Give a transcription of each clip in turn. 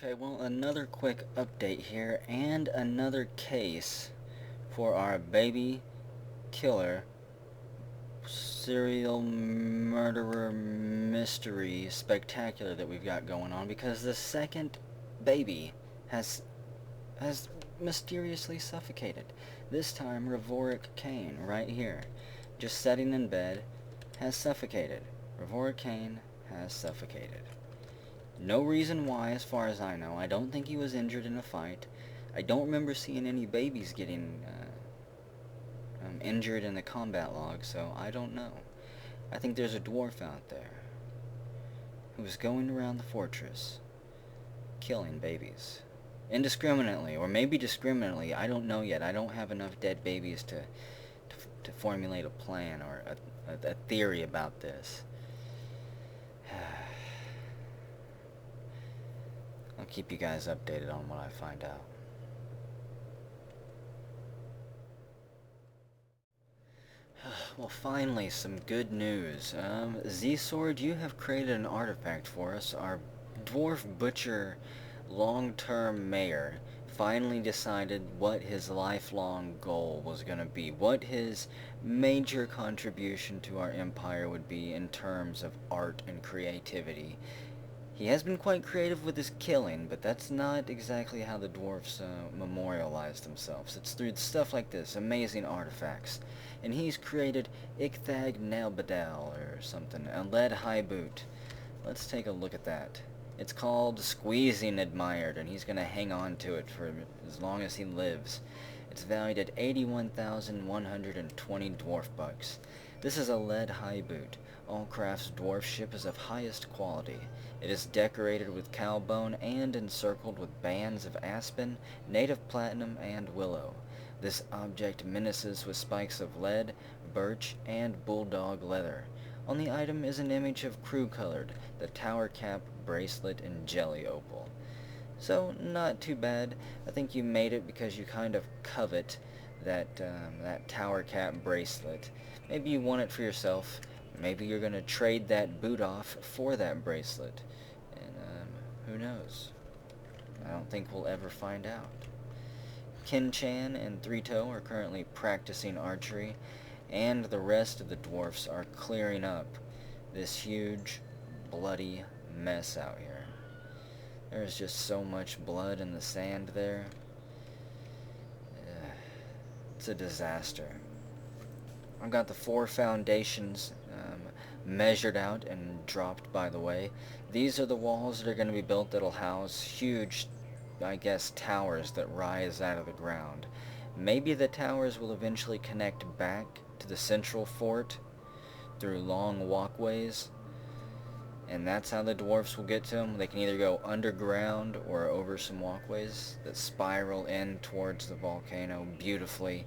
Okay, well, another quick update here, and another case for our baby killer serial murderer mystery spectacular that we've got going on, because the second baby has mysteriously suffocated. This time, Revoric Kane, right here, just sitting in bed, has suffocated. Revoric Kane has suffocated. No reason why, as far as I know. I don't think he was injured in a fight. I don't remember seeing any babies getting injured in the combat log, so I don't know. I think there's a dwarf out there who was going around the fortress killing babies. Indiscriminately, or maybe discriminately, I don't know yet. I don't have enough dead babies to formulate a plan or a theory about this. I'll keep you guys updated on what I find out. Well, finally, some good news. Z-Sword, you have created an artifact for us. Our dwarf butcher long-term mayor finally decided what his lifelong goal was going to be, what his major contribution to our empire would be in terms of art and creativity. He has been quite creative with his killing, but that's not exactly how the dwarves memorialize themselves. It's through stuff like this, amazing artifacts. And he's created Icthag Nailbadal or something, a lead high boot. Let's take a look at that. It's called Squeezing Admired, and he's going to hang on to it for as long as he lives. It's valued at 81,120 dwarf bucks. This is a lead high boot. Allcraft's dwarfship is of highest quality. It is decorated with cowbone and encircled with bands of aspen, native platinum, and willow. This object menaces with spikes of lead, birch, and bulldog leather. On the item is an image of crew-colored, the tower cap bracelet in jelly opal. So, not too bad. I think you made it because you kind of covet that tower cap bracelet. Maybe you want it for yourself. Maybe you're going to trade that boot off for that bracelet. And, who knows? I don't think we'll ever find out. Kin-chan and Three-Toe are currently practicing archery, and the rest of the dwarfs are clearing up this huge, bloody mess out here. There's just so much blood in the sand there. It's a disaster. I've got the 4 foundations measured out and dropped, by the way. These are the walls that are going to be built that'll house huge, I guess, towers that rise out of the ground. Maybe the towers will eventually connect back to the central fort through long walkways, and that's how the dwarfs will get to them. They can either go underground or over some walkways that spiral in towards the volcano, beautifully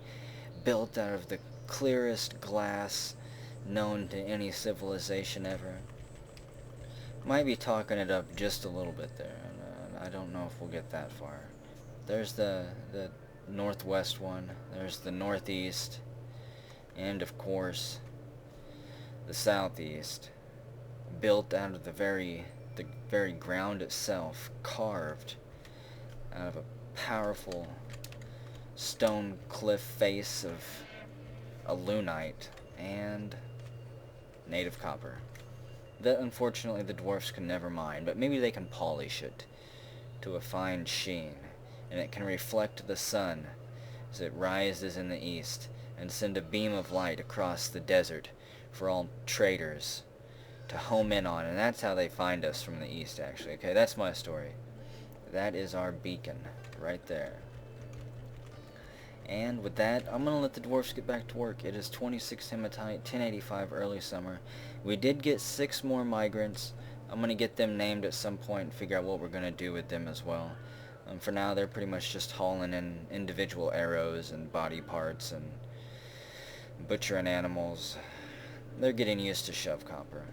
built out of the clearest glass known to any civilization ever. Might be talking it up just a little bit there. I don't know if we'll get that far. There's the northwest one. There's the northeast. And, of course, the southeast. Built out of the very ground itself. Carved out of a powerful stone cliff face of a lunite and native copper. That, unfortunately, the dwarfs can never mine, but maybe they can polish it to a fine sheen, and it can reflect the sun as it rises in the east and send a beam of light across the desert for all traders to home in on. And that's how they find us from the east, actually. Okay, that's my story. That is our beacon right there. And with that, I'm going to let the dwarfs get back to work. It is 26 hematite, 1085 early summer. We did get 6 more migrants. I'm going to get them named at some point and figure out what we're going to do with them as well. For now, they're pretty much just hauling in individual arrows and body parts and butchering animals. They're getting used to Shovecopper.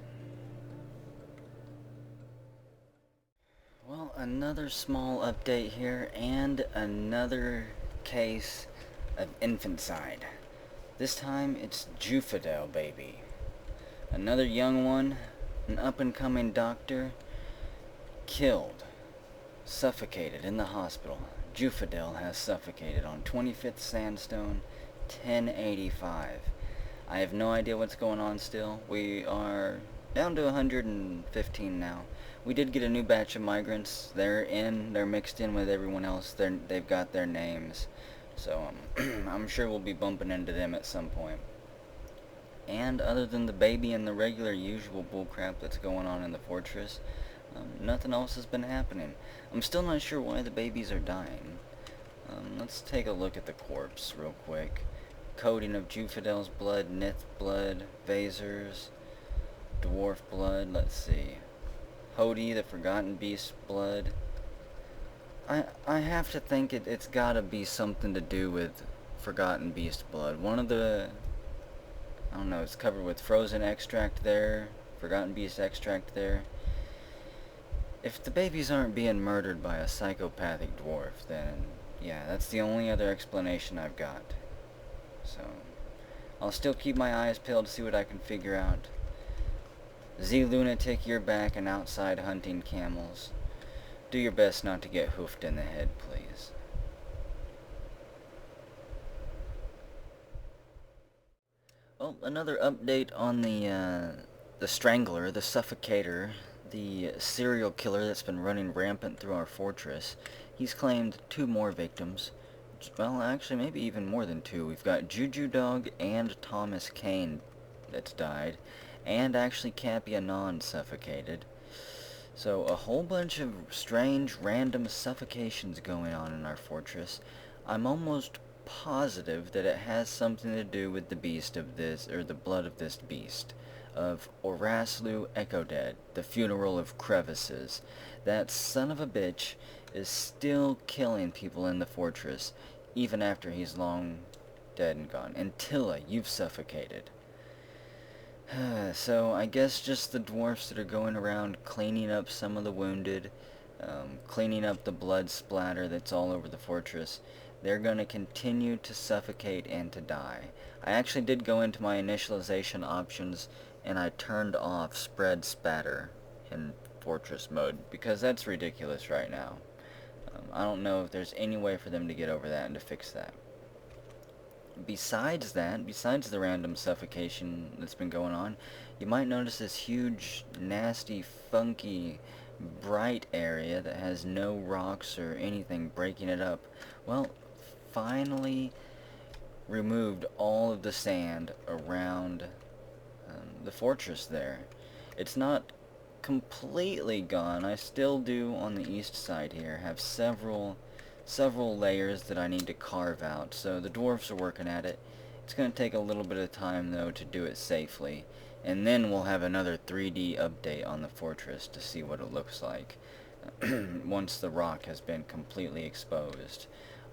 Well, another small update here, and another case of infanticide. This time it's Jufadel, baby. Another young one, an up-and-coming doctor, killed Suffocated in the hospital. Jufadel has suffocated on 25th Sandstone, 1085. I have no idea what's going on still. We are down to 115 now. We did get a new batch of migrants. They're mixed in with everyone else. They've got their names. So I'm sure we'll be bumping into them at some point. And other than the baby and the regular usual bullcrap that's going on in the fortress, nothing else has been happening. I'm still not sure why the babies are dying. Let's take a look at the corpse real quick. Coating of Jufadel's blood, Nith blood, Vasers, Dwarf blood, let's see. Hody, the Forgotten Beast blood. I have to think it's gotta be something to do with Forgotten Beast blood. One of the, I don't know, it's covered with frozen extract there, Forgotten Beast extract there. If the babies aren't being murdered by a psychopathic dwarf, then yeah, that's the only other explanation I've got. So, I'll still keep my eyes peeled to see what I can figure out. Z Lunatic, you're back and outside hunting camels. Do your best not to get hoofed in the head, please. Well, another update on the Strangler, the Suffocator, the serial killer that's been running rampant through our fortress. He's claimed 2 more victims. Well, actually, maybe even more than 2. We've got Juju Dog and Thomas Kane that's died, and actually Cappy Anon suffocated. So, a whole bunch of strange, random suffocations going on in our fortress. I'm almost positive that it has something to do with the beast of this, or the blood of this beast, of Oraslu Echodead, the funeral of crevices. That son of a bitch is still killing people in the fortress, even after he's long dead and gone. Antilla, you've suffocated. So, I guess just the dwarfs that are going around cleaning up some of the wounded, cleaning up the blood splatter that's all over the fortress. They're going to continue to suffocate and to die. I actually did go into my initialization options and I turned off spread spatter in fortress mode because that's ridiculous right now. I don't know if there's any way for them to get over that and to fix that. Besides the random suffocation that's been going on, you might notice this huge, nasty, funky, bright area that has no rocks or anything breaking it up. Well, finally removed all of the sand around the fortress there. It's not completely gone. I still do, on the east side here, have several layers that I need to carve out, so the dwarves are working at it. It's going to take a little bit of time, though, to do it safely, and then we'll have another 3D update on the fortress to see what it looks like once the rock has been completely exposed.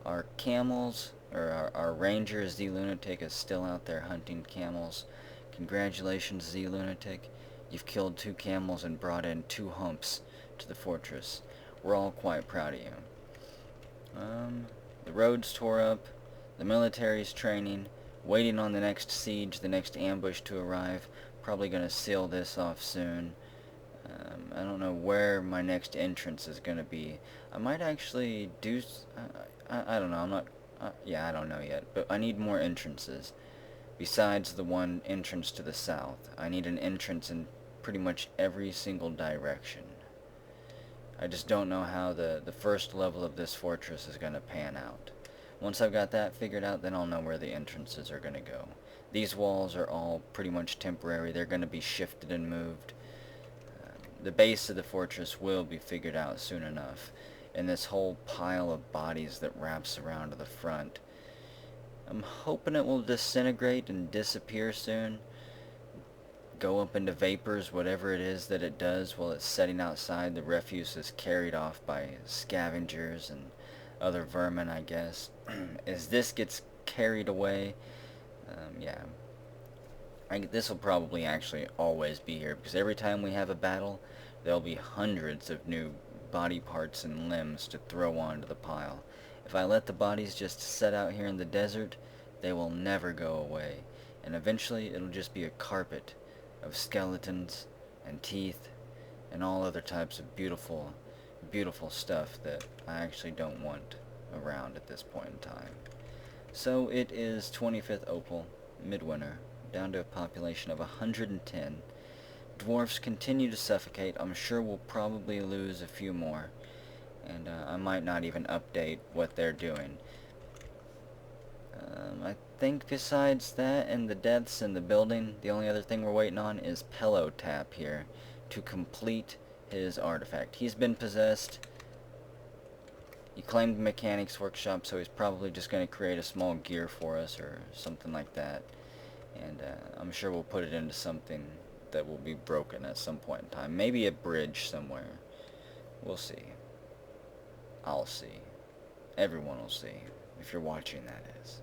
Our camels, or our ranger Z Lunatic, is still out there hunting camels. Congratulations, Z Lunatic. You've killed 2 camels and brought in 2 humps to the fortress. We're all quite proud of you. The roads tore up, the military's training, waiting on the next siege, the next ambush to arrive. Probably going to seal this off soon. I don't know where my next entrance is going to be. I might actually do... I don't know, I'm not... yeah, I don't know yet, but I need more entrances. Besides the one entrance to the south, I need an entrance in pretty much every single direction. I just don't know how the first level of this fortress is going to pan out. Once I've got that figured out, then I'll know where the entrances are going to go. These walls are all pretty much temporary. They're going to be shifted and moved. The base of the fortress will be figured out soon enough. And this whole pile of bodies that wraps around to the front, I'm hoping it will disintegrate and disappear soon. Go up into vapors, whatever it is that it does while it's setting outside. The refuse is carried off by scavengers and other vermin, I guess. As this gets carried away, yeah. This will probably actually always be here, because every time we have a battle, there'll be hundreds of new body parts and limbs to throw onto the pile. If I let the bodies just set out here in the desert, they will never go away, and eventually it'll just be a carpet of skeletons and teeth and all other types of beautiful, beautiful stuff that I actually don't want around at this point in time. So it is 25th Opal, midwinter, down to a population of 110. Dwarfs continue to suffocate. I'm sure we'll probably lose a few more, and I might not even update what they're doing. I think besides that and the deaths in the building, the only other thing we're waiting on is PlumpHelmetPunk here to complete his artifact. He's been possessed. He claimed the mechanics workshop, so he's probably just going to create a small gear for us or something like that. And I'm sure we'll put it into something that will be broken at some point in time. Maybe a bridge somewhere. We'll see. I'll see. Everyone will see. If you're watching, that is.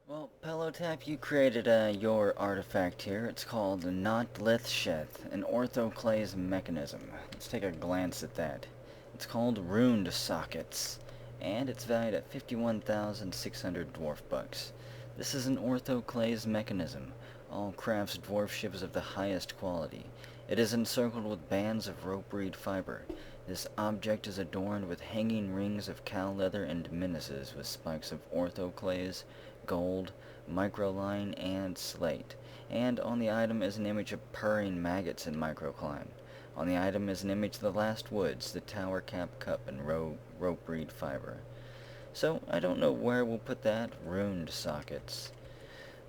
Well, PlumpHelmetPunk, you created your artifact here. It's called the Notlithsheth, an orthoclase mechanism. Let's take a glance at that. It's called Runed Sockets, and it's valued at 51,600 dwarf bucks. This is an orthoclase mechanism. All crafts dwarf ships of the highest quality. It is encircled with bands of rope reed fiber. This object is adorned with hanging rings of cow leather and menaces with spikes of orthoclase, gold, microline, and slate. And on the item is an image of purring maggots in microcline. On the item is an image of the last woods, the tower cap cup, and rope reed fiber. So, I don't know where we'll put that. Runed sockets.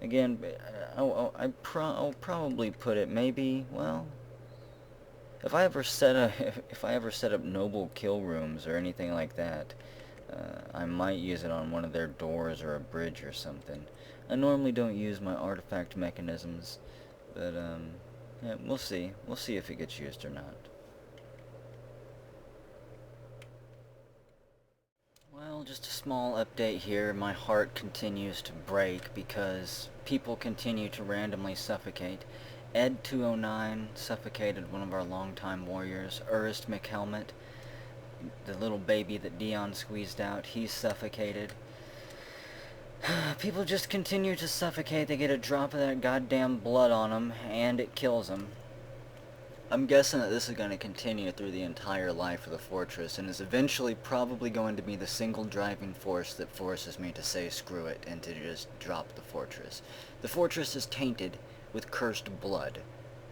Again, I'll probably put it maybe, well, if I ever set up noble kill rooms or anything like that, I might use it on one of their doors or a bridge or something. I normally don't use my artifact mechanisms, but yeah, we'll see. We'll see if it gets used or not. Well, just a small update here. My heart continues to break because people continue to randomly suffocate. Ed209 suffocated one of our longtime warriors, Urist McHelmet. The little baby that Dion squeezed out, he's suffocated. People just continue to suffocate. They get a drop of that goddamn blood on them, and it kills them. I'm guessing that this is going to continue through the entire life of the fortress, and is eventually probably going to be the single driving force that forces me to say screw it, and to just drop the fortress. The fortress is tainted with cursed blood.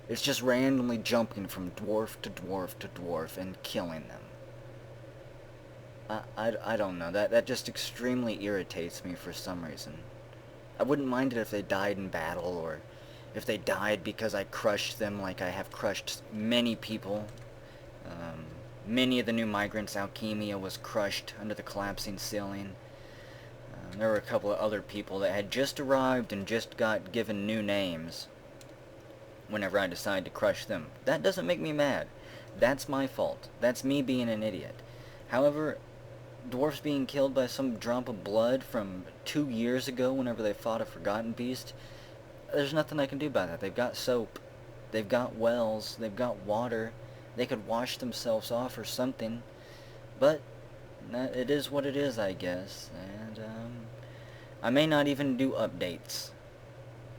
It's just randomly jumping from dwarf to dwarf to dwarf and killing them. I don't know. That just extremely irritates me for some reason. I wouldn't mind it if they died in battle, or if they died because I crushed them like I have crushed many people. Many of the new migrants, Alchemia was crushed under the collapsing ceiling. There were a couple of other people that had just arrived and just got given new names whenever I decided to crush them. That doesn't make me mad. That's my fault. That's me being an idiot. However, dwarfs being killed by some drop of blood from 2 years ago whenever they fought a forgotten beast, there's nothing I can do about that. They've got soap. They've got wells. They've got water. They could wash themselves off or something. But it is what it is, I guess. And I may not even do updates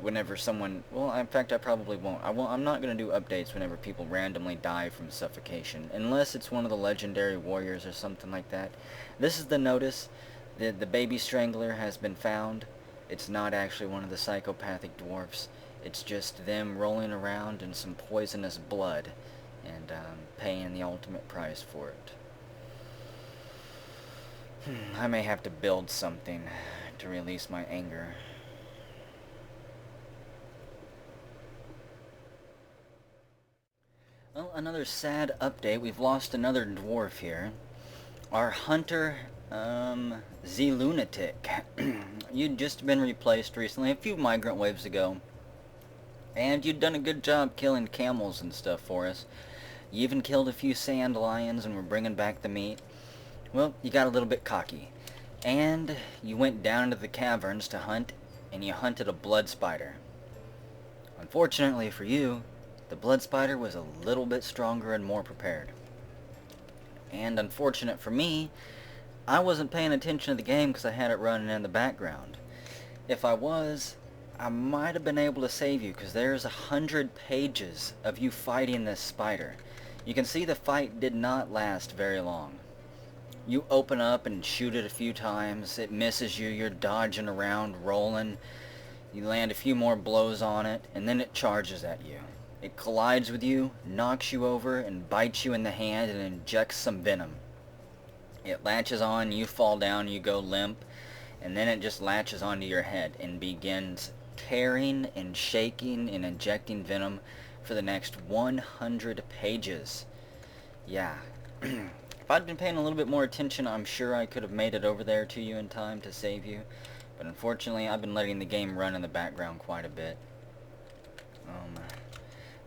whenever someone... Well, in fact, I probably won't. I'm not going to do updates whenever people randomly die from suffocation, unless it's one of the legendary warriors or something like that. This is the notice. The baby strangler has been found. It's not actually one of the psychopathic dwarfs. It's just them rolling around in some poisonous blood and paying the ultimate price for it. I may have to build something to release my anger. Well, another sad update. We've lost another dwarf here. Our hunter, Z-Lunatic. You'd just been replaced recently, a few migrant waves ago. And you'd done a good job killing camels and stuff for us. You even killed a few sand lions and were bringing back the meat. Well, you got a little bit cocky. And you went down into the caverns to hunt, and you hunted a blood spider. Unfortunately for you, the blood spider was a little bit stronger and more prepared. And unfortunate for me, I wasn't paying attention to the game because I had it running in the background. If I was, I might have been able to save you, because there's 100 pages of you fighting this spider. You can see the fight did not last very long. You open up and shoot it a few times. It misses you. You're dodging around, rolling. You land a few more blows on it, and then it charges at you. It collides with you, knocks you over, and bites you in the hand and injects some venom. It latches on, you fall down, you go limp, and then it just latches onto your head and begins tearing and shaking and injecting venom for the next 100 pages. Yeah. If I'd been paying a little bit more attention, I'm sure I could have made it over there to you in time to save you. But unfortunately, I've been letting the game run in the background quite a bit.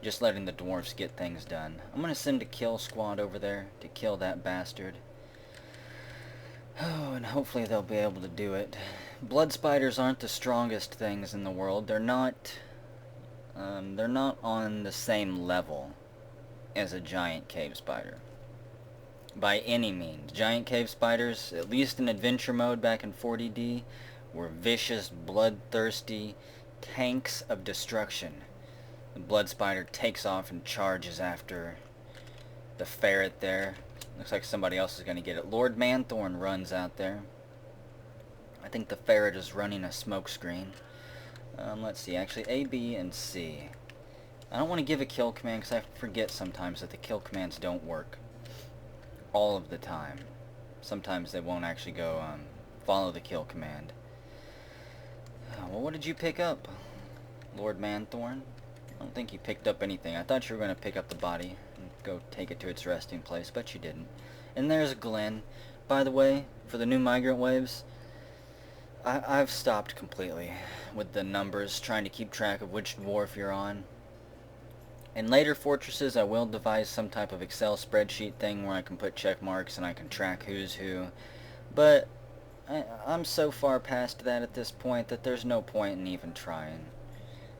Just letting the dwarves get things done. I'm going to send a kill squad over there to kill that bastard. Oh, and hopefully they'll be able to do it. Blood spiders aren't the strongest things in the world. They're not on the same level as a giant cave spider. By any means. Giant cave spiders, at least in adventure mode back in 40D, were vicious, bloodthirsty tanks of destruction. The blood spider takes off and charges after the ferret there. Looks like somebody else is going to get it. Lord Manthorn runs out there. I think the ferret is running a smoke screen. Let's see, actually A, B, and C. I don't want to give a kill command because I forget sometimes that the kill commands don't work all of the time. Sometimes they won't actually go follow the kill command. Well, what did you pick up, Lord Manthorn? I don't think you picked up anything. I thought you were going to pick up the body and go take it to its resting place, but you didn't. And there's Glenn. By the way, for the new migrant waves, I've stopped completely with the numbers, trying to keep track of which dwarf you're on. In later fortresses, I will devise some type of Excel spreadsheet thing where I can put check marks and I can track who's who. But I'm so far past that at this point that there's no point in even trying.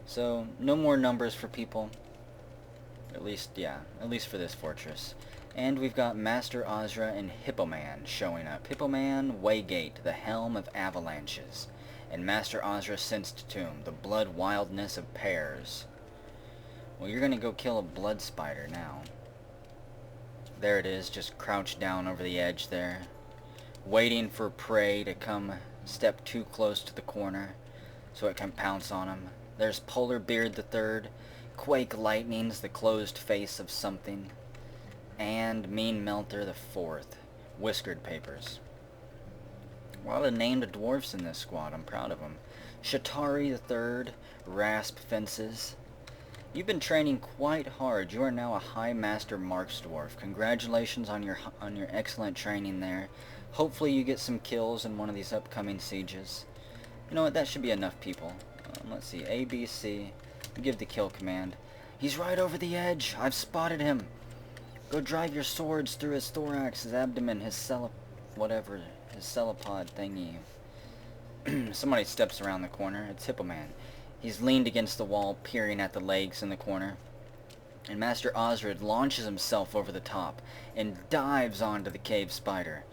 So, no more numbers for people. At least for this fortress. And we've got Master Ozra and Hippoman showing up. Hippoman, Waygate, the Helm of Avalanches. And Master Ozra, Sensed Tomb, the Blood Wildness of Pears. Well, you're gonna go kill a blood spider now. There it is, just crouched down over the edge there. Waiting for prey to come step too close to the corner so it can pounce on him. There's Polar Beard the Third, Quake Lightning's the closed face of something, and Mean Melter the Fourth, Whiskered Papers. A lot of named dwarfs in this squad, I'm proud of them. Shatari the Third, Rasp Fences. You've been training quite hard. You are now a High Master Marks dwarf. Congratulations on your excellent training there. Hopefully you get some kills in one of these upcoming sieges. You know what, that should be enough people. Let's see, A, B, C. Give the kill command. He's right over the edge. I've spotted him. Go drive your swords through his thorax, his abdomen, his celipod thingy. Somebody steps around the corner. It's Hippoman. He's leaned against the wall, peering at the legs in the corner. And Master Ozrid launches himself over the top and dives onto the cave spider.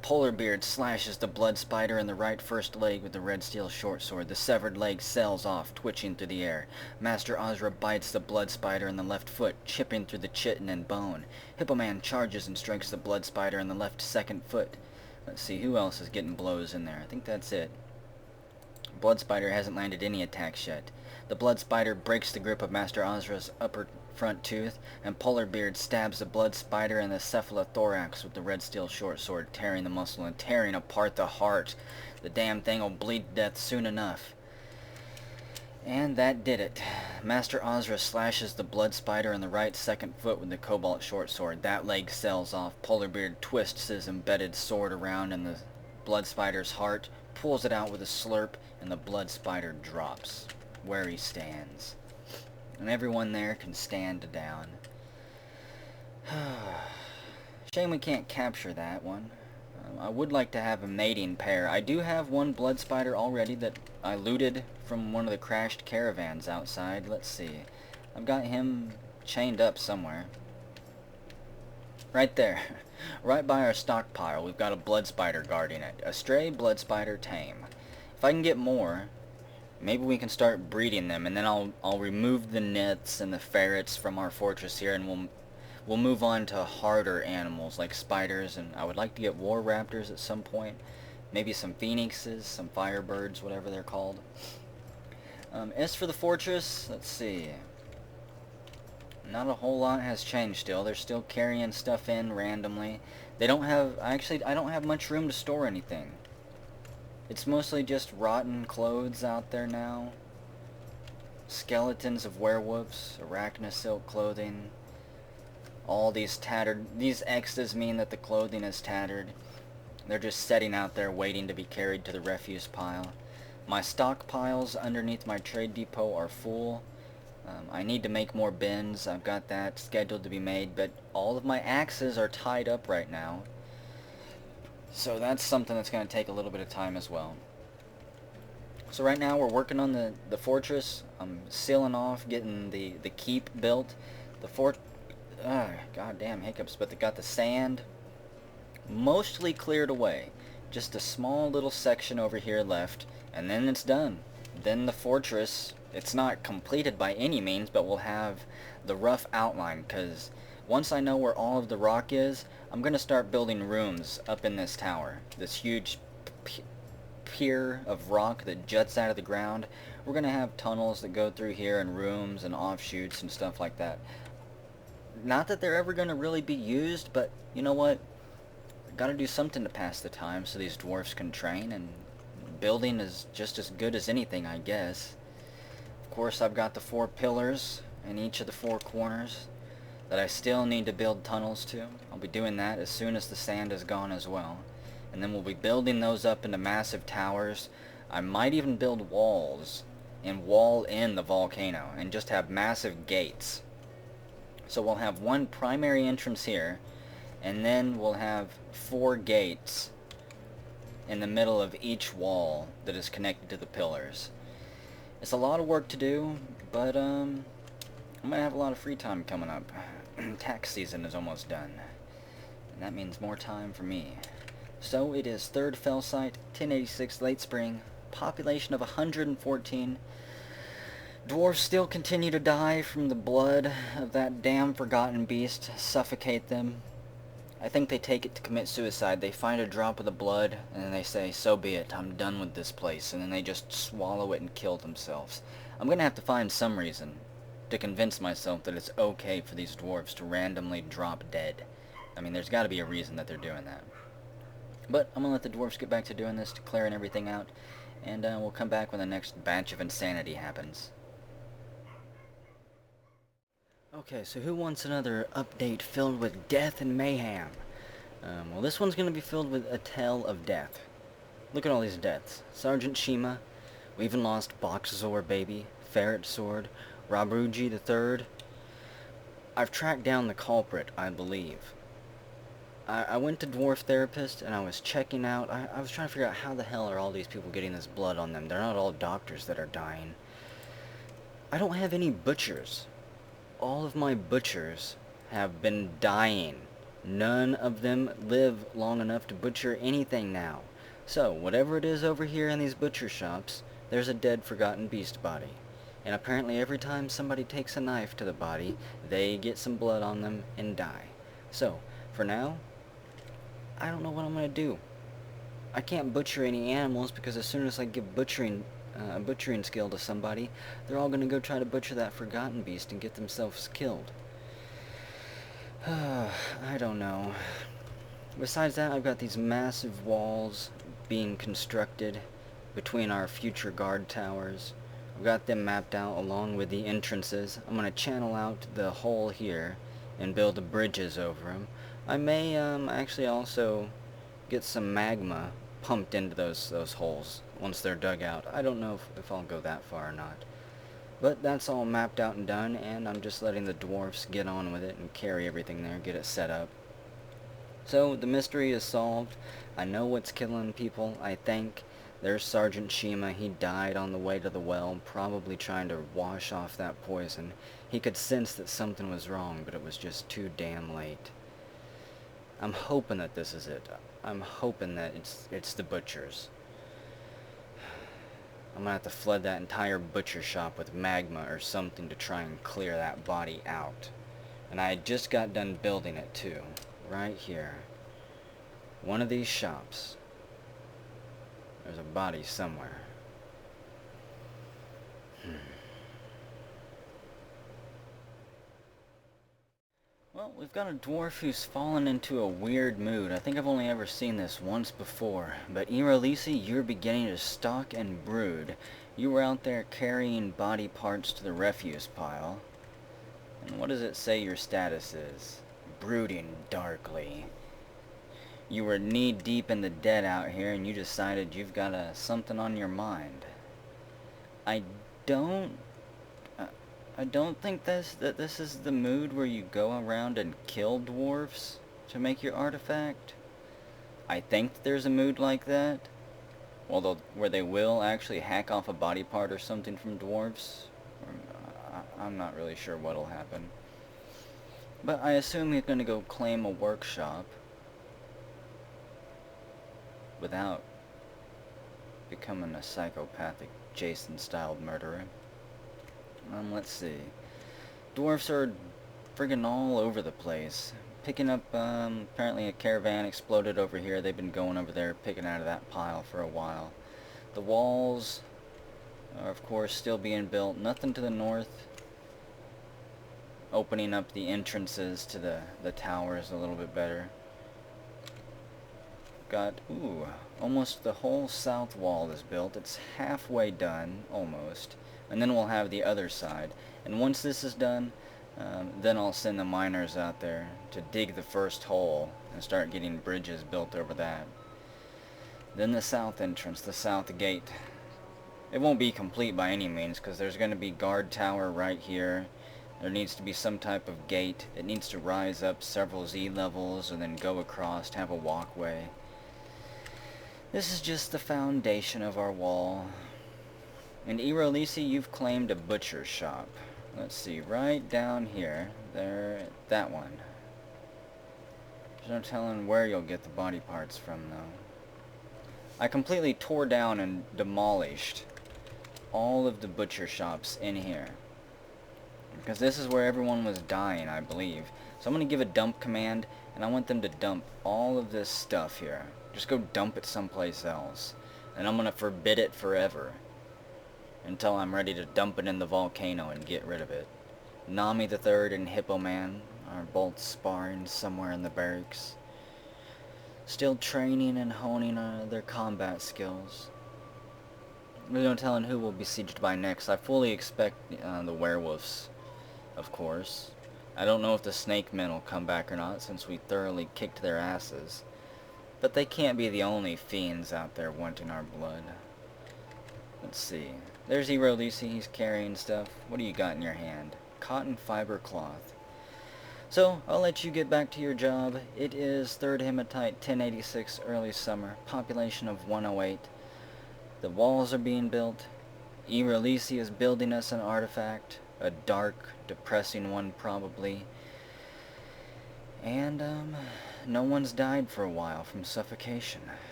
Polar Beard slashes the blood spider in the right first leg with the red steel short sword. The severed leg sails off, twitching through the air. Master Ozra bites the blood spider in the left foot, chipping through the chitin and bone. Hippoman charges and strikes the blood spider in the left second foot. Let's see, who else is getting blows in there? I think that's it. Blood spider hasn't landed any attacks yet. The blood spider breaks the grip of Master Ozra's upper front tooth, and Polar Beard stabs the blood spider in the cephalothorax with the red steel short sword, tearing the muscle and tearing apart the heart. The damn thing will bleed to death soon enough. And that did it. Master Ozra slashes the blood spider in the right second foot with the cobalt short sword. That leg sails off. Polar Beard twists his embedded sword around in the blood spider's heart, pulls it out with a slurp, and the blood spider drops where he stands. And everyone there can stand down. Shame we can't capture that one. I would like to have a mating pair. I do have one blood spider already that I looted from one of the crashed caravans outside. Let's see. I've got him chained up somewhere. Right there. Right by our stockpile, we've got a blood spider guarding it. A stray blood spider tame. If I can get more, Maybe we can start breeding them, and then I'll remove the nits and the ferrets from our fortress here, and we'll move on to harder animals like spiders, and I would like to get war raptors at some point. Maybe some phoenixes, some firebirds, whatever they're called. As for the fortress, let's see. Not a whole lot has changed still. They're still carrying stuff in randomly. They don't have, actually, I don't have much room to store anything. It's mostly just rotten clothes out there now. Skeletons of werewolves, arachnosilk clothing. All these tattered, these X's mean that the clothing is tattered. They're just sitting out there waiting to be carried to the refuse pile. My stockpiles underneath my trade depot are full. I need to make more bins. I've got that scheduled to be made, but all of my axes are tied up right now. So that's something that's going to take a little bit of time as well. So right now we're working on the fortress. I'm sealing off, getting the keep built. The goddamn hiccups, but they got the sand mostly cleared away. Just a small little section over here left, and then it's done. Then the fortress, it's not completed by any means, but we'll have the rough outline, because once I know where all of the rock is, I'm going to start building rooms up in this tower. This huge pier of rock that juts out of the ground. We're going to have tunnels that go through here, and rooms and offshoots and stuff like that. Not that they're ever going to really be used, but you know what? Gotta do something to pass the time so these dwarfs can train, and building is just as good as anything, I guess. Of course, I've got the 4 pillars in each of the 4 corners that I still need to build tunnels to. I'll be doing that as soon as the sand is gone as well. And then we'll be building those up into massive towers. I might even build walls and wall in the volcano and just have massive gates. So we'll have one primary entrance here, and then we'll have 4 gates in the middle of each wall that is connected to the pillars. It's a lot of work to do, but I'm gonna have a lot of free time coming up. Tax season is almost done, and that means more time for me. So it is 3rd fell site, 1086 late spring, population of 114. Dwarves still continue to die from the blood of that damn forgotten beast, suffocate them. I think they take it to commit suicide. They find a drop of the blood, and then they say, so be it, I'm done with this place, and then they just swallow it and kill themselves. I'm gonna have to find some reason to convince myself that it's okay for these dwarves to randomly drop dead. I mean, there's gotta be a reason that they're doing that. But I'm gonna let the dwarves get back to doing this, to clearing everything out, and we'll come back when the next batch of insanity happens. Okay, so who wants another update filled with death and mayhem? Well, this one's going to be filled with a tale of death. Look at all these deaths. Sergeant Shima. We even lost Boxzor Baby, Ferret Sword, Rabruji III. I've tracked down the culprit, I believe. I went to Dwarf Therapist, and I was checking out. I was trying to figure out how the hell are all these people getting this blood on them. They're not all doctors that are dying. I don't have any butchers. All of my butchers have been dying. None of them live long enough to butcher anything now. So, whatever it is over here in these butcher shops, there's a dead forgotten beast body. And apparently every time somebody takes a knife to the body, they get some blood on them and die. So, for now, I don't know what I'm going to do. I can't butcher any animals because as soon as I give a butchering skill to somebody, they're all going to go try to butcher that forgotten beast and get themselves killed. I don't know. Besides that, I've got these massive walls being constructed between our future guard towers. I've got them mapped out along with the entrances. I'm going to channel out the hole here and build the bridges over them. I may actually also get some magma pumped into those holes once they're dug out. I don't know if I'll go that far or not. But that's all mapped out and done, and I'm just letting the dwarfs get on with it and carry everything there, get it set up. So the mystery is solved. I know what's killing people, I think. There's Sergeant Shima. He died on the way to the well, probably trying to wash off that poison. He could sense that something was wrong, but it was just too damn late. I'm hoping that this is it. I'm hoping that it's the butchers. I'm gonna have to flood that entire butcher shop with magma or something to try and clear that body out. And I just got done building it too. Right here. One of these shops. There's a body somewhere. Well, we've got a dwarf who's fallen into a weird mood. I think I've only ever seen this once before. But Irolisi, you're beginning to stalk and brood. You were out there carrying body parts to the refuse pile. And what does it say your status is? Brooding darkly. You were knee-deep in the dead out here, and you decided you've got something on your mind. I don't think that this is the mood where you go around and kill dwarves to make your artifact. I think there's a mood like that, where they will actually hack off a body part or something from dwarves. I'm not really sure what'll happen. But I assume he's going to go claim a workshop without becoming a psychopathic Jason-styled murderer. Let's see. Dwarfs are friggin' all over the place. Picking up, apparently a caravan exploded over here. They've been going over there, picking out of that pile for a while. The walls are, of course, still being built. Nothing to the north. Opening up the entrances to the towers a little bit better. Got, almost the whole south wall is built. It's halfway done, almost. And then we'll have the other side. And once this is done, then I'll send the miners out there to dig the first hole and start getting bridges built over that. Then the south entrance, the south gate. It won't be complete by any means, because there's going to be guard tower right here. There needs to be some type of gate. It needs to rise up several Z levels and then go across to have a walkway. This is just the foundation of our wall. And Irolisi, you've claimed a butcher shop. Let's see, right down here. There, that one. There's no telling where you'll get the body parts from, though. I completely tore down and demolished all of the butcher shops in here. Because this is where everyone was dying, I believe. So I'm going to give a dump command, and I want them to dump all of this stuff here. Just go dump it someplace else. And I'm going to forbid it forever. Until I'm ready to dump it in the volcano and get rid of it. Nami the Third and Hippo Man are both sparring somewhere in the barracks. Still training and honing their combat skills. There's no telling who will be sieged by next. I fully expect the werewolves, of course. I don't know if the snake men will come back or not, since we thoroughly kicked their asses. But they can't be the only fiends out there wanting our blood. Let's see. There's Irolisi, he's carrying stuff. What do you got in your hand? Cotton fiber cloth. So, I'll let you get back to your job. It is 3rd Hematite, 1086, early summer. Population of 108. The walls are being built. Irolisi is building us an artifact. A dark, depressing one, probably. And, no one's died for a while from suffocation.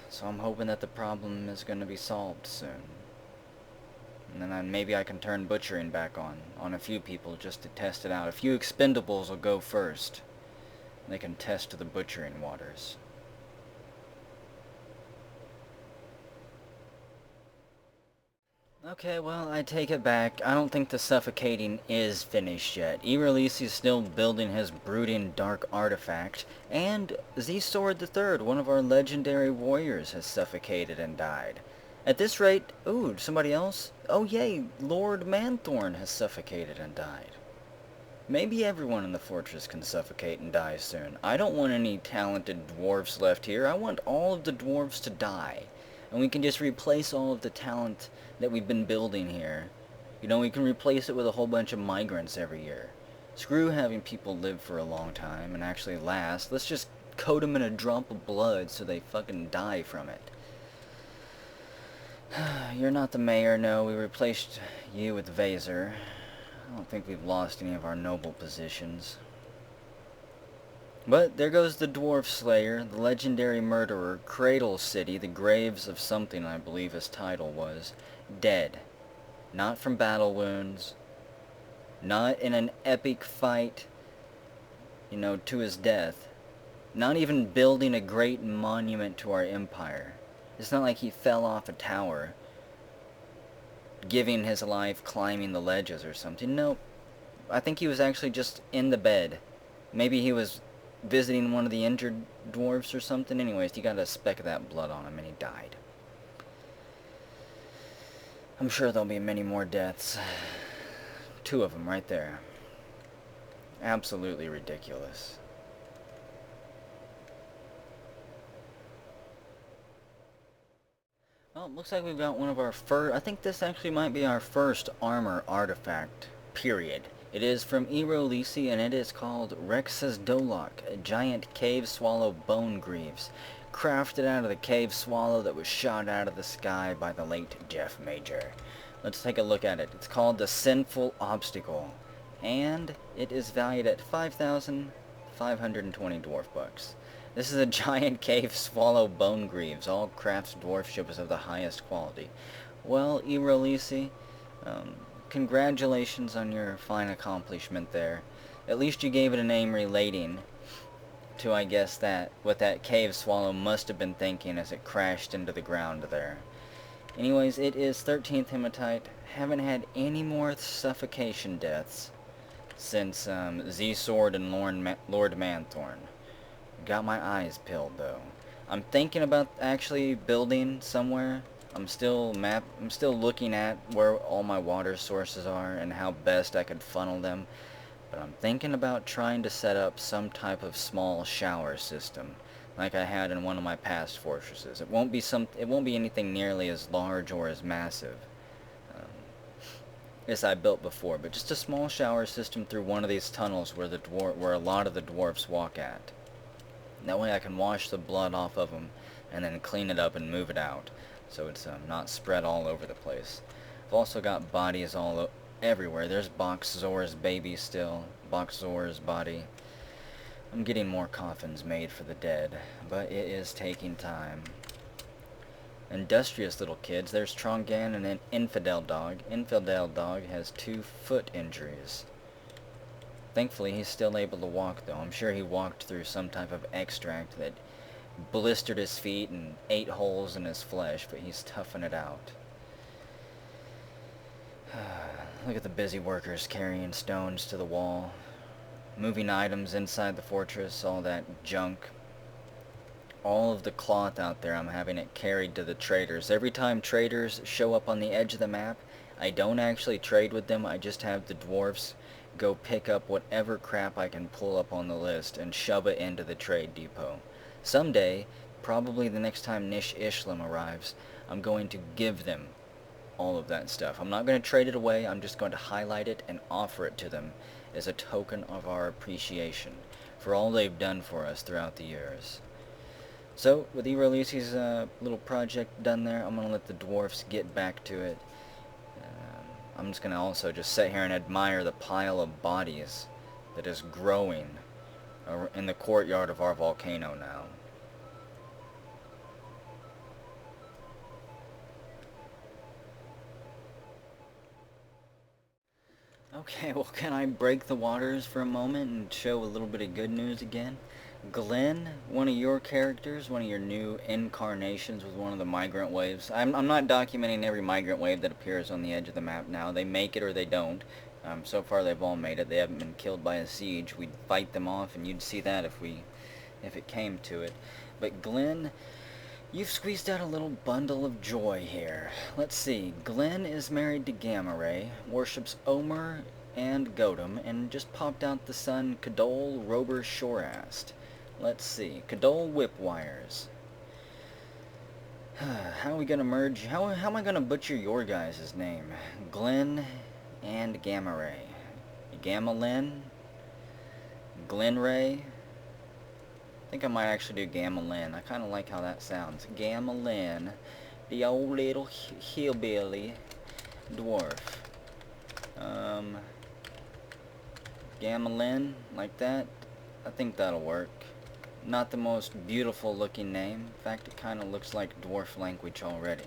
So I'm hoping that the problem is going to be solved soon. And then maybe I can turn butchering back on a few people just to test it out. A few expendables will go first. They can test the butchering waters. Okay, well, I take it back. I don't think the suffocating is finished yet. Irolisi is still building his brooding dark artifact, and Z-Sword III, one of our legendary warriors, has suffocated and died. At this rate, ooh, somebody else? Oh yay, Lord Manthorn has suffocated and died. Maybe everyone in the fortress can suffocate and die soon. I don't want any talented dwarves left here. I want all of the dwarves to die. And we can just replace all of the talent that we've been building here. You know, we can replace it with a whole bunch of migrants every year. Screw having people live for a long time and actually last. Let's just coat them in a drop of blood so they fucking die from it. You're not the mayor, no. We replaced you with Vaser. I don't think we've lost any of our noble positions. But there goes the Dwarf Slayer, the legendary murderer, Cradle City, the graves of something I believe his title was, dead. Not from battle wounds, not in an epic fight, to his death. Not even building a great monument to our empire. It's not like he fell off a tower, giving his life climbing the ledges or something. No, I think he was actually just in the bed. Maybe he was visiting one of the injured dwarves or something. Anyways, he got a speck of that blood on him and he died. I'm sure there'll be many more deaths. 2 of them right there. Absolutely ridiculous. Well, it looks like we've got one of our first... I think this actually might be our first armor artifact, period. It is from Lisi, and it is called Rex's Dolok, a giant cave swallow bone greaves, crafted out of the cave swallow that was shot out of the sky by the late Jeff Major. Let's take a look at it. It's called the Sinful Obstacle, and it is valued at 5,520 dwarf bucks. This is a giant cave swallow bone greaves, all crafts dwarf ships of the highest quality. Well, Lisi, congratulations on your fine accomplishment there. At least you gave it a name relating to, I guess, what that cave swallow must have been thinking as it crashed into the ground there. Anyways, it is 13th hematite. Haven't had any more suffocation deaths since Z-Sword and Lord Manthorn. Got my eyes pilled though. I'm thinking about actually building somewhere. I'm still looking at where all my water sources are and how best I could funnel them. But I'm thinking about trying to set up some type of small shower system, like I had in one of my past fortresses. It won't be anything nearly as large or as massive as I built before, but just a small shower system through one of these tunnels where a lot of the dwarfs walk at. That way I can wash the blood off of them and then clean it up and move it out, so it's not spread all over the place. I've also got bodies everywhere. There's Boxzor's baby still, Boxzor's body. I'm getting more coffins made for the dead, but it is taking time. Industrious little kids. There's Trongan and an Infidel Dog. Infidel Dog has 2 foot injuries. Thankfully, he's still able to walk, though. I'm sure he walked through some type of extract that blistered his feet and ate holes in his flesh, but he's toughing it out. Look at the busy workers carrying stones to the wall, moving items inside the fortress, all that junk. All of the cloth out there, I'm having it carried to the traders. Every time traders show up on the edge of the map, I don't actually trade with them. I just have the dwarfs go pick up whatever crap I can pull up on the list and shove it into the trade depot. Someday, probably the next time Nish Ishlum arrives, I'm going to give them all of that stuff. I'm not going to trade it away. I'm just going to highlight it and offer it to them as a token of our appreciation for all they've done for us throughout the years. So, with Lisi's little project done there, I'm going to let the dwarfs get back to it. I'm just going to also just sit here and admire the pile of bodies that is growing in the courtyard of our volcano now. Okay, well, can I break the waters for a moment and show a little bit of good news again? Glenn, one of your characters, one of your new incarnations with one of the migrant waves. I'm not documenting every migrant wave that appears on the edge of the map now. They make it or they don't. So far they've all made it. They haven't been killed by a siege. We'd fight them off and you'd see that if it came to it. But Glenn, you've squeezed out a little bundle of joy here. Let's see. Glenn is married to Gamma Ray, worships Omer and Godum, and just popped out the son Kadol Rober Shorast. Let's see. Kadol Whipwires. How are we gonna merge? How am I gonna butcher your guys' name? Glenn and Gamma Ray. Gamma Lyn? Glen Ray? I think I might actually do Gamma Lyn. I kind of like how that sounds. Gamma Lyn, the old little hillbilly dwarf. Gamma Lyn, like that. I think that'll work. Not the most beautiful looking name. In fact, it kind of looks like dwarf language already.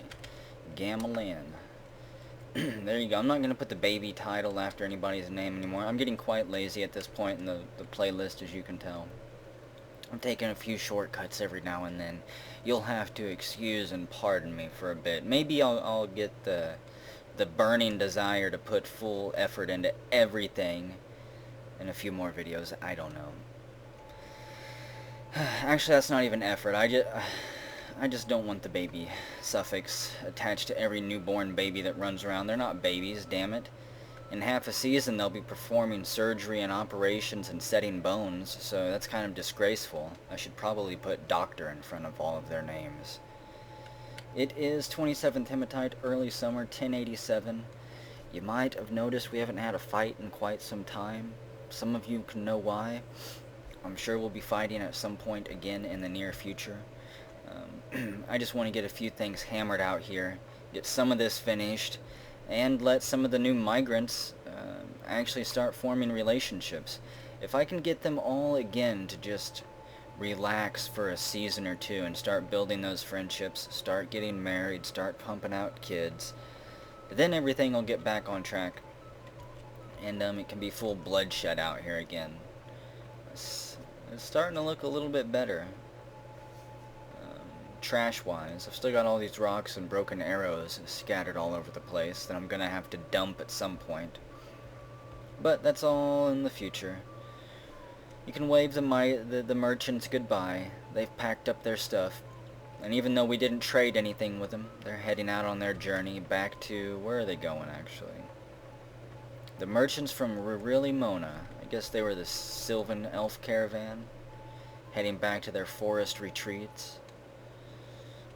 Gamelin. There you go. I'm not going to put the baby title after anybody's name anymore. I'm getting quite lazy at this point in the playlist, as you can tell. I'm taking a few shortcuts every now and then. You'll have to excuse and pardon me for a bit. Maybe I'll get the burning desire to put full effort into everything in a few more videos. I don't know. Actually, that's not even effort. I just don't want the baby suffix attached to every newborn baby that runs around. They're not babies, damn it. In half a season, they'll be performing surgery and operations and setting bones, so that's kind of disgraceful. I should probably put doctor in front of all of their names. It is 27th Hematite, early summer, 1087. You might have noticed we haven't had a fight in quite some time. Some of you can know why. I'm sure we'll be fighting at some point again in the near future. I just want to get a few things hammered out here, get some of this finished, and let some of the new migrants actually start forming relationships. If I can get them all again to just relax for a season or two and start building those friendships, start getting married, start pumping out kids, then everything will get back on track, and it can be full bloodshed out here again. It's starting to look a little bit better. Trash-wise, I've still got all these rocks and broken arrows scattered all over the place that I'm gonna have to dump at some point. But that's all in the future. You can wave the merchants goodbye. They've packed up their stuff. And even though we didn't trade anything with them, they're heading out on their journey back to... where are they going, actually? The merchants from Ririli Mona. I guess they were the Sylvan Elf Caravan, heading back to their forest retreats.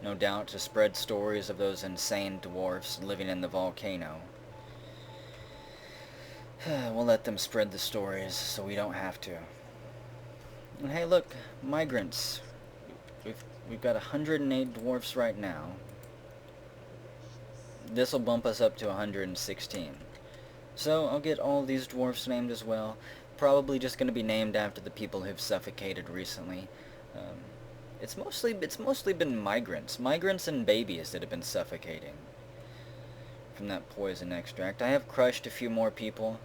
No doubt to spread stories of those insane dwarfs living in the volcano. We'll let them spread the stories so we don't have to. And hey, look, migrants. We've got 108 dwarfs right now. This will bump us up to 116. So I'll get all these dwarfs named as well. Probably just going to be named after the people who've suffocated recently. It's mostly been migrants and babies that have been suffocating from that poison extract. I have crushed a few more people.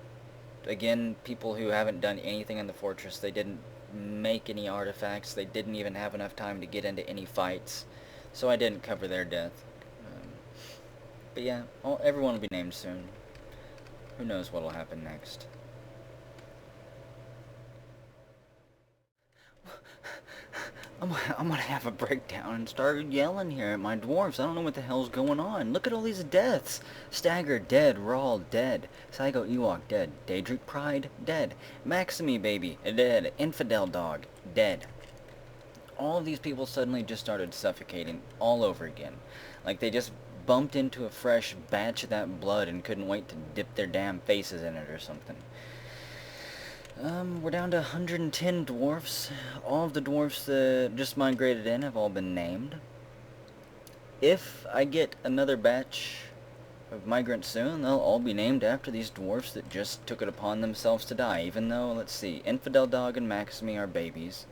Again, people who haven't done anything in the fortress. They didn't make any artifacts. They didn't even have enough time to get into any fights, so I didn't cover their death. But yeah, everyone will be named soon. Who knows what'll happen next. I'm gonna have a breakdown and start yelling here at my dwarves. I don't know what the hell's going on. Look at all these deaths. Stagger, dead. Rawl, dead. Psycho Ewok, dead. Daedric Pride, dead. Maximi, baby, dead. Infidel Dog, dead. All of these people suddenly just started suffocating all over again. Like they just bumped into a fresh batch of that blood and couldn't wait to dip their damn faces in it or something. We're down to 110 dwarfs. All of the dwarfs that just migrated in have all been named. If I get another batch of migrants soon, they'll all be named after these dwarfs that just took it upon themselves to die, even though, let's see, Infidel Dog and Maximi are babies.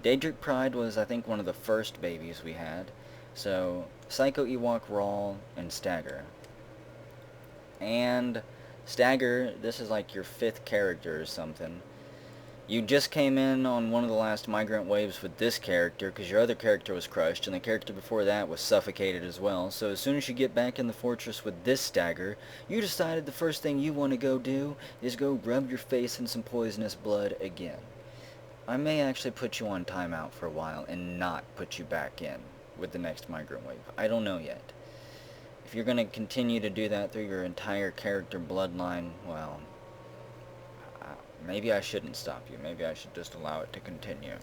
Daedric Pride was, I think, one of the first babies we had. So, Psycho Ewok, Rawl, and Stagger. And Stagger, this is like your 5th character or something. You just came in on one of the last migrant waves with this character because your other character was crushed and the character before that was suffocated as well. So as soon as you get back in the fortress with this Stagger, you decided the first thing you want to go do is go rub your face in some poisonous blood again. I may actually put you on timeout for a while and not put you back in with the next migrant wave. I don't know yet. If you're going to continue to do that through your entire character bloodline, well, maybe I shouldn't stop you. Maybe I should just allow it to continue.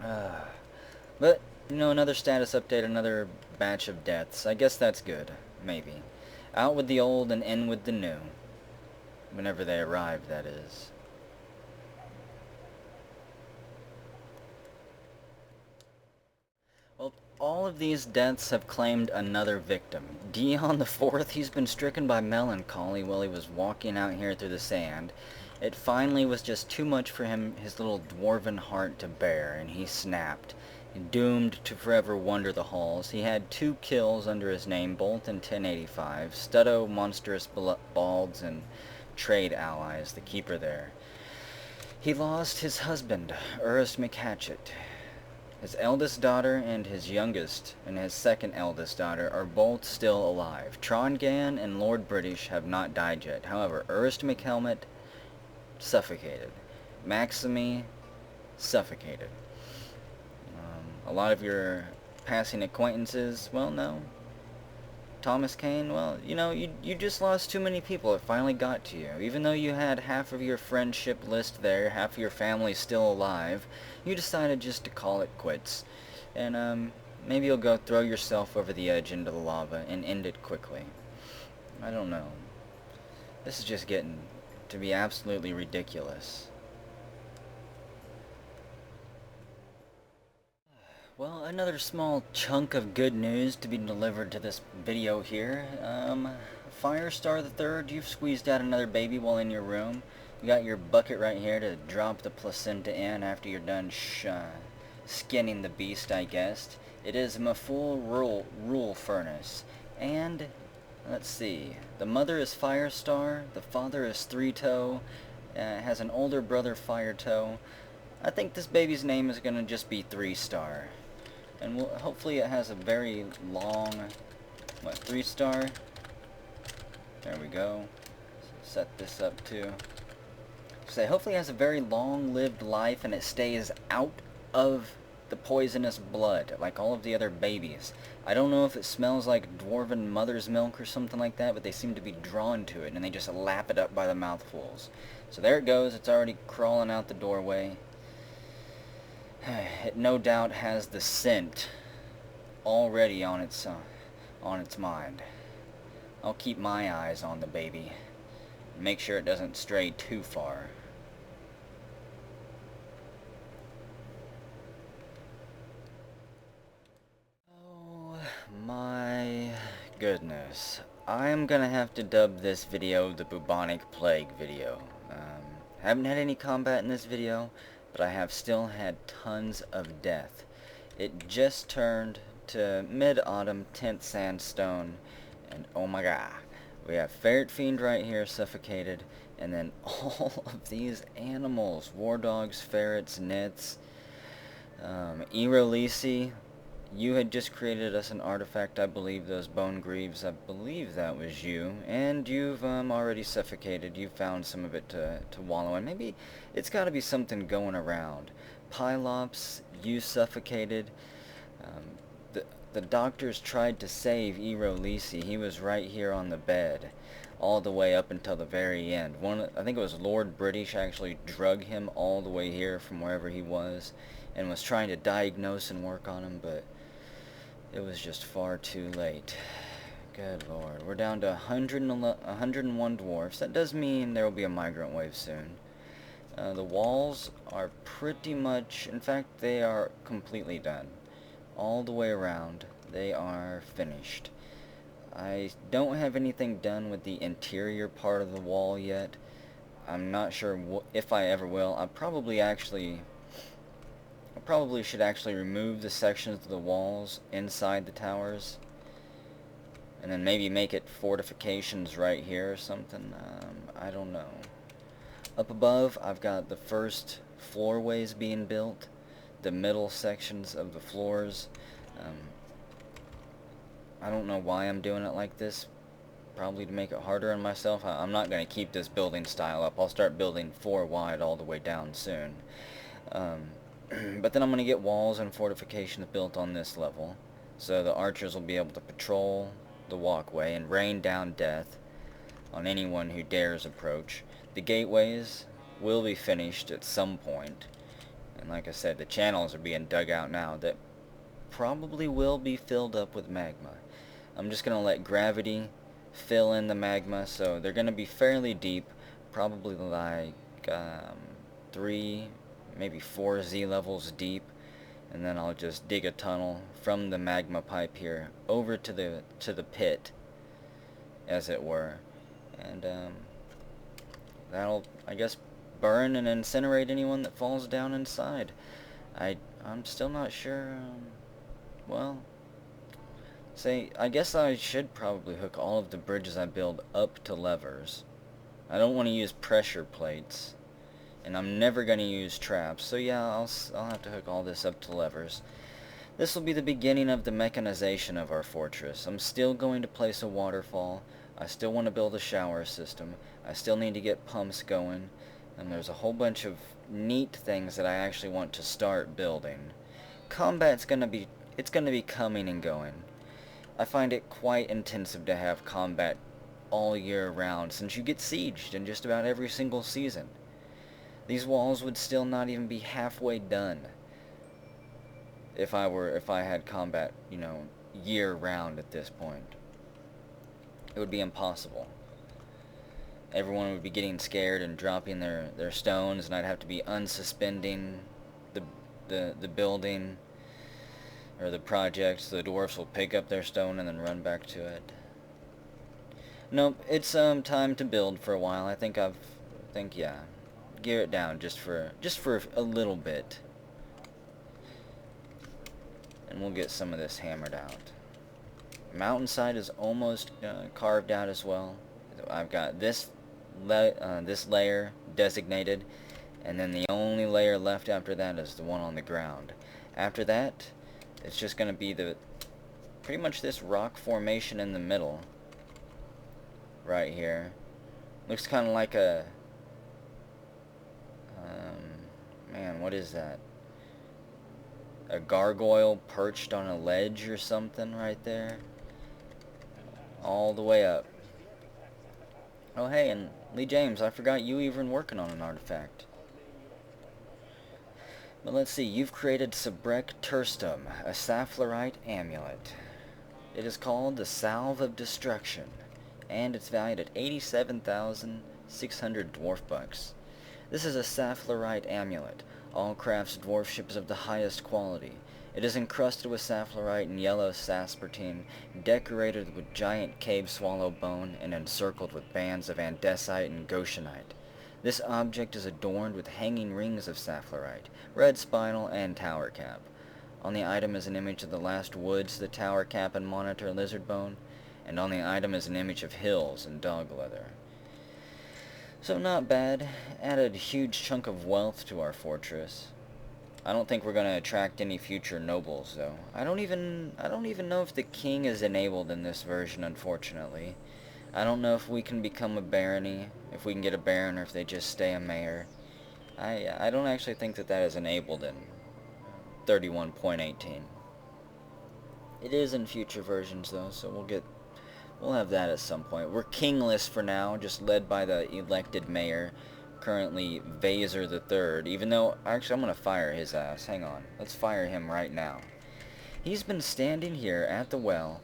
But, you know, another status update, another batch of deaths. I guess that's good. Maybe. Out with the old and in with the new. Whenever they arrive, that is. Well, all of these deaths have claimed another victim. Dion the Fourth, he's been stricken by melancholy while he was walking out here through the sand. It finally was just too much for him, his little dwarven heart to bear, and he snapped. Doomed to forever wander the halls, he had 2 kills under his name, both in 1085, Stutto, Monstrous Balds, and trade allies, the keeper there. He lost his husband, Urus McHatchet. His eldest daughter and his second eldest daughter are both still alive. Trongan and Lord British have not died yet. However, Urus McHelmet suffocated. Maxime suffocated. A lot of your passing acquaintances, well, no. Thomas Kane, well, you just lost too many people. It finally got to you. Even though you had half of your friendship list there, half of your family still alive, you decided just to call it quits. And, maybe you'll go throw yourself over the edge into the lava and end it quickly. I don't know. This is just getting to be absolutely ridiculous. Well, another small chunk of good news to be delivered to this video here. Firestar the Third, you've squeezed out another baby while in your room. You got your bucket right here to drop the placenta in after you're done skinning the beast, I guessed. It is a full rule furnace. And, let's see, the mother is Firestar, the father is Three Toe, has an older brother Firetoe. I think this baby's name is going to just be 3-star. And hopefully it has a very long, 3-star? There we go. Set this up too. So hopefully it has a very long-lived life and it stays out of the poisonous blood, like all of the other babies. I don't know if it smells like dwarven mother's milk or something like that, but they seem to be drawn to it, and they just lap it up by the mouthfuls. So there it goes. It's already crawling out the doorway. It no doubt has the scent already on its mind. I'll keep my eyes on the baby. Make sure it doesn't stray too far. Oh my goodness. I'm gonna have to dub this video the bubonic plague video. Haven't had any combat in this video, but I have still had tons of death. It just turned to mid-autumn 10th sandstone, and oh my god, we have Ferret Fiend right here suffocated, and then all of these animals, war dogs, ferrets, nits. Erolisi, you had just created us an artifact, I believe, those bone greaves, I believe that was you, and you've already suffocated. You found some of it to wallow in. Maybe it's got to be something going around. Pylops, you suffocated. The doctors tried to save Erolisi. He was right here on the bed, all the way up until the very end. I think it was Lord British actually drug him all the way here from wherever he was, and was trying to diagnose and work on him, but it was just far too late. Good lord. We're down to 101 dwarfs. That does mean there will be a migrant wave soon. The walls are pretty much, in fact, they are completely done. All the way around, they are finished. I don't have anything done with the interior part of the wall yet. I'm not sure if I ever will. I probably should actually remove the sections of the walls inside the towers, and then maybe make it fortifications right here or something. I don't know. Up above, I've got the first floorways being built, the middle sections of the floors. I don't know why I'm doing it like this. Probably to make it harder on myself. I'm not going to keep this building style up. I'll start building 4 wide all the way down soon. But then I'm going to get walls and fortifications built on this level, so the archers will be able to patrol the walkway and rain down death on anyone who dares approach. The gateways will be finished at some point, and like I said, the channels are being dug out now that probably will be filled up with magma. I'm just going to let gravity fill in the magma, so they're going to be fairly deep, probably like 3, maybe 4 Z levels deep, and then I'll just dig a tunnel from the magma pipe here over to the pit, as it were, and that'll, I guess, burn and incinerate anyone that falls down inside. I'm still not sure, well, say, I guess I should probably hook all of the bridges I build up to levers. I don't want to use pressure plates, and I'm never going to use traps, so yeah, I'll have to hook all this up to levers. This will be the beginning of the mechanization of our fortress. I'm still going to place a waterfall. I still want to build a shower system. I still need to get pumps going. And there's a whole bunch of neat things that I actually want to start building. Combat's it's gonna be coming and going. I find it quite intensive to have combat all year round, since you get sieged in just about every single season. These walls would still not even be halfway done if I had combat, year round at this point. It would be impossible. Everyone would be getting scared and dropping their stones, and I'd have to be unsuspending the building or the project, so the dwarfs will pick up their stone and then run back to it. Nope, it's time to build for a while. I think yeah, gear it down just for a little bit, and we'll get some of this hammered out. Mountainside is almost carved out as well. I've got this layer designated, and then the only layer left after that is the one on the ground. After that, it's just going to be pretty much this rock formation in the middle right here. Looks kind of like a man, what is that? A gargoyle perched on a ledge or something right there, all the way up. Oh hey, and Lee James, I forgot you even working on an artifact. But let's see, you've created Sabrek Turstum, a Fluoride Amulet. It is called the Salve of Destruction, and it's valued at 87,600 dwarf bucks. This is a Fluoride Amulet. All crafts dwarf ships of the highest quality. It is encrusted with sapphirite and yellow saspartine, decorated with giant cave swallow bone, and encircled with bands of andesite and goshenite. This object is adorned with hanging rings of sapphirite, red spinel, and tower cap. On the item is an image of the last woods, the tower cap, and monitor lizard bone, and on the item is an image of hills and dog leather. So not bad. Added a huge chunk of wealth to our fortress. I don't think we're going to attract any future nobles, though. I don't even know if the king is enabled in this version, unfortunately. I don't know if we can become a barony, if we can get a baron, or if they just stay a mayor. I don't actually think that is enabled in 31.18. It is in future versions, though, so we'll have that at some point. We're kingless for now, just led by the elected mayor, currently Vaser the Third, even though, actually, I'm going to fire his ass. Hang on. Let's fire him right now. He's been standing here at the well,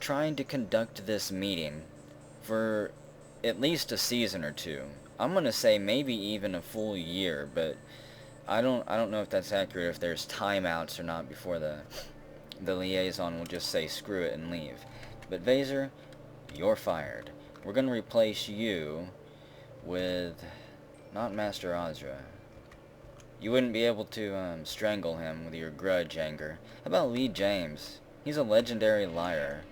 trying to conduct this meeting for at least a season or two. I'm going to say maybe even a full year, but I don't know if that's accurate, if there's timeouts or not before the liaison will just say screw it and leave. But Vaser, you're fired. We're going to replace you with not Master Ozra. You wouldn't be able to strangle him with your grudge anger. How about Lee James? He's a legendary liar.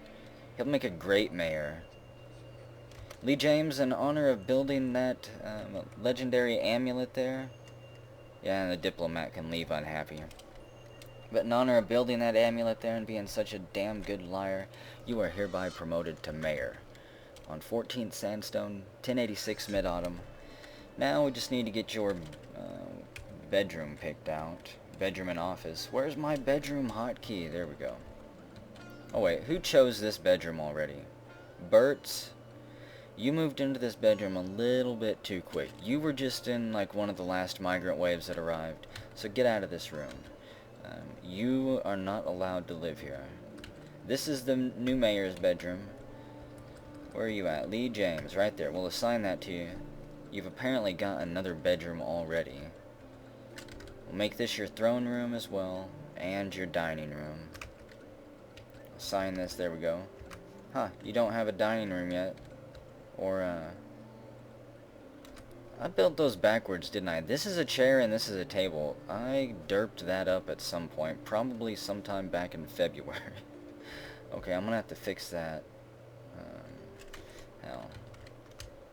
He'll make a great mayor. Lee James, in honor of building that legendary amulet there, yeah, and the diplomat can leave unhappy. But in honor of building that amulet there and being such a damn good liar, you are hereby promoted to mayor. On 14th Sandstone, 1086 Mid-Autumn. Now we just need to get your bedroom picked out. Bedroom and office. Where's my bedroom hotkey? There we go. Oh wait, who chose this bedroom already? Bert's? You moved into this bedroom a little bit too quick. You were just in like one of the last migrant waves that arrived. So get out of this room. You are not allowed to live here. This is the new mayor's bedroom. Where are you at? Lee James, right there. We'll assign that to you. You've apparently got another bedroom already. We'll make this your throne room as well, and your dining room. Assign this, there we go. Huh, you don't have a dining room yet. Or, I built those backwards, didn't I? This is a chair and this is a table. I derped that up at some point, probably sometime back in February. Okay, I'm gonna have to fix that. Hell.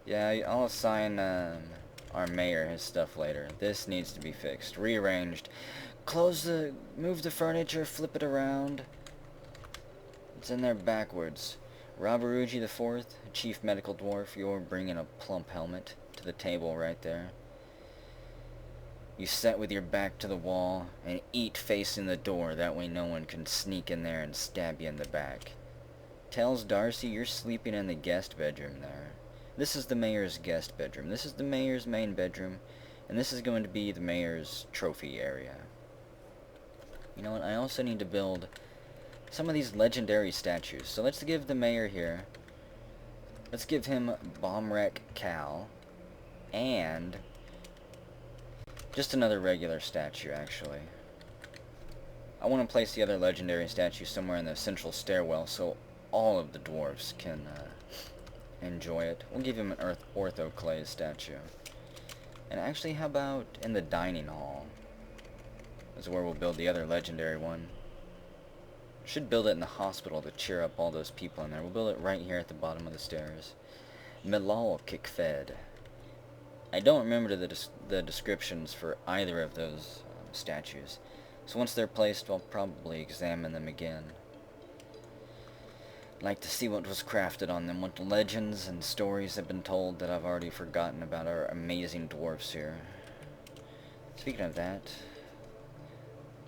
Yeah, I'll assign our mayor his stuff later. This needs to be fixed. Rearranged. Move the furniture, flip it around. It's in there backwards. Rabaruji the Fourth, Chief Medical Dwarf, you're bringing a plump helmet to the table right there. You sit with your back to the wall and eat facing the door. That way no one can sneak in there and stab you in the back. Tells Darcy you're sleeping in the guest bedroom there. This is the mayor's guest bedroom. This is the mayor's main bedroom. And this is going to be the mayor's trophy area. You know what? I also need to build some of these legendary statues. So let's give the mayor here. Let's give him Bomb Wreck Cal. And just another regular statue, actually. I want to place the other legendary statue somewhere in the central stairwell so all of the dwarves can enjoy it. We'll give him an orthoclase statue. And actually, how about in the dining hall? This is where we'll build the other legendary one. Should build it in the hospital to cheer up all those people in there. We'll build it right here at the bottom of the stairs. Milal Kickfed. I don't remember the descriptions for either of those statues. So once they're placed, I'll probably examine them again. I'd like to see what was crafted on them, what legends and stories have been told that I've already forgotten about our amazing dwarfs here. Speaking of that,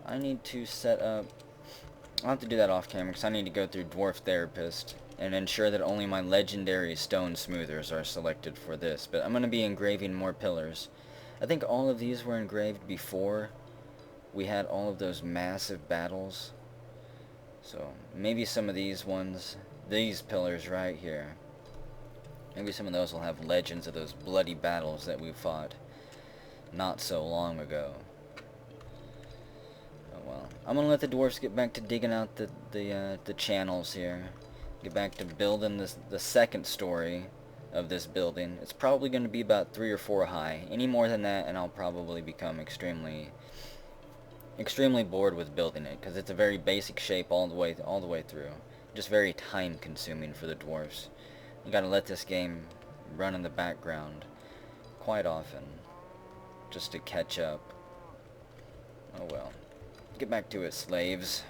I need to set up... I'll have to do that off camera because I need to go through Dwarf Therapist and ensure that only my legendary stone smoothers are selected for this. But I'm going to be engraving more pillars. I think all of these were engraved before we had all of those massive battles. So maybe some of these ones, these pillars right here, maybe some of those will have legends of those bloody battles that we fought not so long ago. Oh well. I'm going to let the dwarfs get back to digging out the channels here. Get back to building the second story of this building. It's probably going to be about 3 or 4 high. Any more than that and I'll probably become extremely bored with building it, because it's a very basic shape all the way through. Just very time consuming for the dwarfs. You gotta let this game run in the background quite often just to catch up. Oh well. Get back to it, slaves.